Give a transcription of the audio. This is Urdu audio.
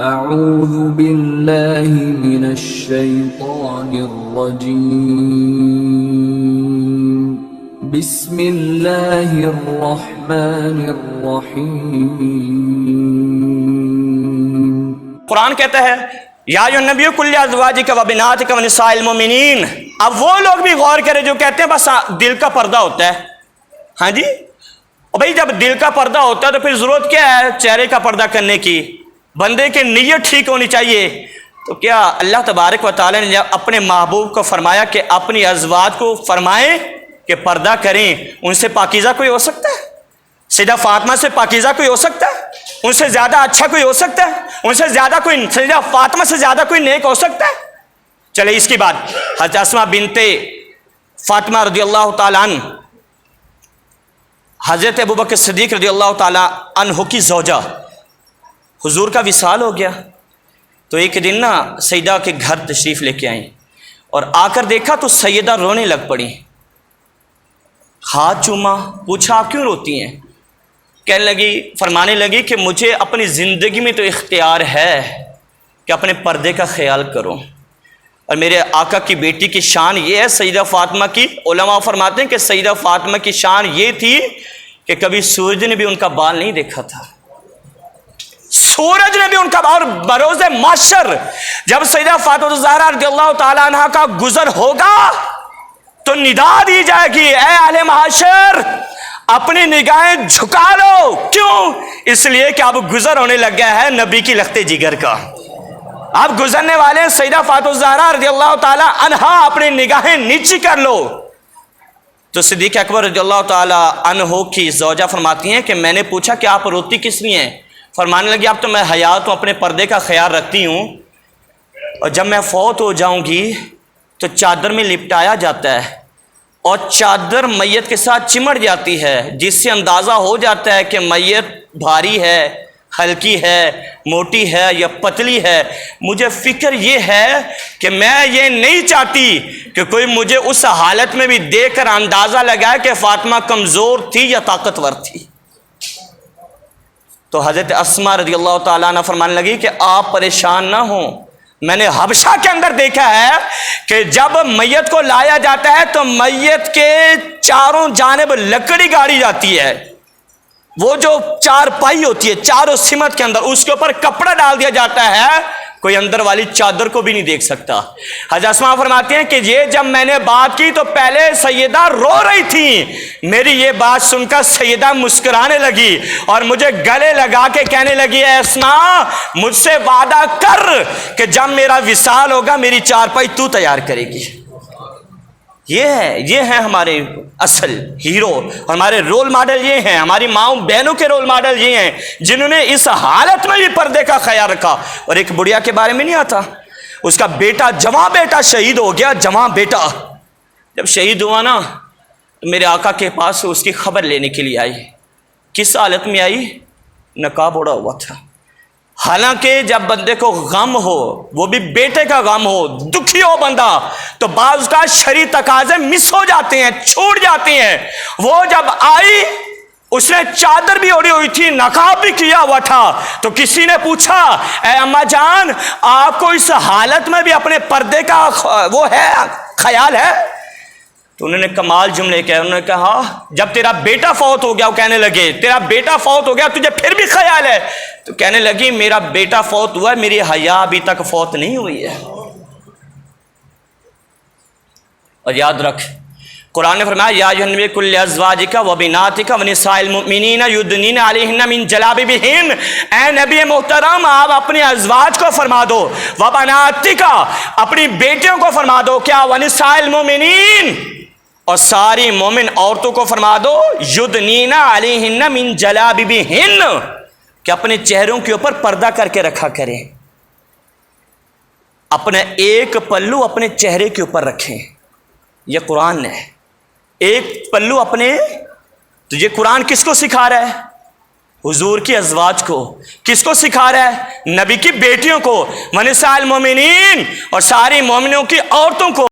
اعوذ باللہ من الشیطان الرجیم بسم اللہ الرحمن الرحیم۔ قرآن کہتا ہے یا ایھا النبی قل لازواجک و بناتک و نساء المؤمنین۔ اب وہ لوگ بھی غور کریں جو کہتے ہیں بس دل کا پردہ ہوتا ہے۔ ہاں جی، اور بھائی جب دل کا پردہ ہوتا ہے تو پھر ضرورت کیا ہے چہرے کا پردہ کرنے کی؟ بندے کی نیت ٹھیک ہونی چاہیے۔ تو کیا اللہ تبارک و تعالی نے اپنے محبوب کو فرمایا کہ اپنی ازواج کو فرمائیں کہ پردہ کریں؟ ان سے پاکیزہ کوئی ہو سکتا ہے؟ سیدہ فاطمہ سے پاکیزہ کوئی ہو سکتا ہے؟ ان سے زیادہ اچھا کوئی ہو سکتا ہے؟ ان سے زیادہ کوئی، سیدہ فاطمہ سے زیادہ کوئی نیک ہو سکتا ہے؟ چلے اس کی بات حضرت اسماء بنت فاطمہ رضی اللہ تعالیٰ عنہ، حضرت ابوبکر صدیق رضی اللہ تعالیٰ عنہ کی زوجہ، حضور کا وصال ہو گیا تو ایک دن نا سیدہ کے گھر تشریف لے کے آئیں اور آ کر دیکھا تو سیدہ رونے لگ پڑی، ہاتھ چوما، پوچھا آپ کیوں روتی ہیں؟ کہنے لگی، فرمانے لگی کہ مجھے اپنی زندگی میں تو اختیار ہے کہ اپنے پردے کا خیال کروں، اور میرے آقا کی بیٹی کی شان یہ ہے سیدہ فاطمہ کی، علماء فرماتے ہیں کہ سیدہ فاطمہ کی شان یہ تھی کہ کبھی سورج نے بھی ان کا بال نہیں دیکھا تھا، سورج نے بھی ان کا، اور بروز محشر جب سیدہ فاطمہ الزہرا رضی اللہ تعالی عنہا کا گزر ہوگا تو ندا دی جائے گی، اے اہل محشر اپنی نگاہیں جھکا لو۔ کیوں؟ اس لیے کہ اب گزر ہونے لگ گیا ہے نبی کی لخت جگر کا، اب گزرنے والے سیدہ فاطمہ الزہرا رضی اللہ تعالی عنہا اپنی نگاہیں نیچی کر لو۔ تو صدیق اکبر رضی اللہ تعالی عنہ کی زوجہ فرماتی ہیں کہ میں نے پوچھا کہ آپ روتی کس لیے ہیں؟ فرمانے لگی اب تو میں حیات ہوں، اپنے پردے کا خیال رکھتی ہوں، اور جب میں فوت ہو جاؤں گی تو چادر میں لپٹایا جاتا ہے اور چادر میت کے ساتھ چمٹ جاتی ہے، جس سے اندازہ ہو جاتا ہے کہ میت بھاری ہے، ہلکی ہے، موٹی ہے یا پتلی ہے۔ مجھے فکر یہ ہے کہ میں یہ نہیں چاہتی کہ کوئی مجھے اس حالت میں بھی دیکھ کر اندازہ لگائے کہ فاطمہ کمزور تھی یا طاقتور تھی۔ تو حضرت اسماء رضی اللہ تعالیٰ عنہ فرمانے لگی کہ آپ پریشان نہ ہوں، میں نے حبشہ کے اندر دیکھا ہے کہ جب میت کو لایا جاتا ہے تو میت کے چاروں جانب لکڑی گاڑی جاتی ہے، وہ جو چار پائی ہوتی ہے چاروں سمت کے اندر، اس کے اوپر کپڑا ڈال دیا جاتا ہے، کوئی اندر والی چادر کو بھی نہیں دیکھ سکتا۔ حضرت اسماء فرماتی ہیں کہ یہ جب میں نے بات کی تو پہلے سیدہ رو رہی تھی، میری یہ بات سن کر سیدہ مسکرانے لگی اور مجھے گلے لگا کے کہنے لگی اے اسماء مجھ سے وعدہ کر کہ جب میرا وصال ہوگا میری چارپائی تو تیار کرے گی۔ یہ ہے ہمارے اصل ہیرو، ہمارے رول ماڈل یہ ہیں، ہماری ماؤں بہنوں کے رول ماڈل یہ ہیں جنہوں نے اس حالت میں بھی پردے کا خیال رکھا۔ اور ایک بڑھیا کے بارے میں نہیں آتا، اس کا بیٹا، جواں بیٹا شہید ہو گیا، جواں بیٹا جب شہید ہوا نا تو میرے آقا کے پاس اس کی خبر لینے کے لیے آئی۔ کس حالت میں آئی؟ نقاب اوڑھا ہوا تھا۔ حالانکہ جب بندے کو غم ہو، وہ بھی بیٹے کا غم ہو، دکھی ہو بندہ، تو بعض کا شرعی تقاضے مس ہو جاتے ہیں، چھوٹ جاتے ہیں۔ وہ جب آئی اس نے چادر بھی اوڑھی ہوئی تھی، نقاب بھی کیا ہوا تھا، تو کسی نے پوچھا اے اماں جان آپ کو اس حالت میں بھی اپنے پردے کا وہ ہے خیال ہے؟ تو انہوں نے کمال جملے کہے، انہوں نے کہا جب تیرا بیٹا فوت ہو گیا، وہ کہنے لگے تیرا بیٹا فوت ہو گیا تجھے پھر بھی خیال ہے؟ تو کہنے لگی میرا بیٹا فوت ہوا ہے، میری حیا ابھی تک فوت نہیں ہوئی ہے۔ اور یاد رکھ قرآن نے فرمایا یا ایھا النبی قل لازواجک و بناتک و نساء المؤمنین یدنین علیہن من جلابیبہن، اے نبی محترم آپ اپنی ازواج کو فرما دو، و بناتک اپنی بیٹیوں کو فرما دو، کیا و نساء المؤمنین اور ساری مومن عورتوں کو فرما دو، یدنین علیہن من جلابیبہن کہ اپنے چہروں کے اوپر پردہ کر کے رکھا کریں، اپنا ایک پلو اپنے چہرے کے اوپر رکھیں۔ یہ قرآن ہے، ایک پلو اپنے، تو یہ قرآن کس کو سکھا رہا ہے؟ حضور کی ازواج کو۔ کس کو سکھا رہا ہے؟ نبی کی بیٹیوں کو، ونساء المومنین اور ساری مومنوں کی عورتوں کو۔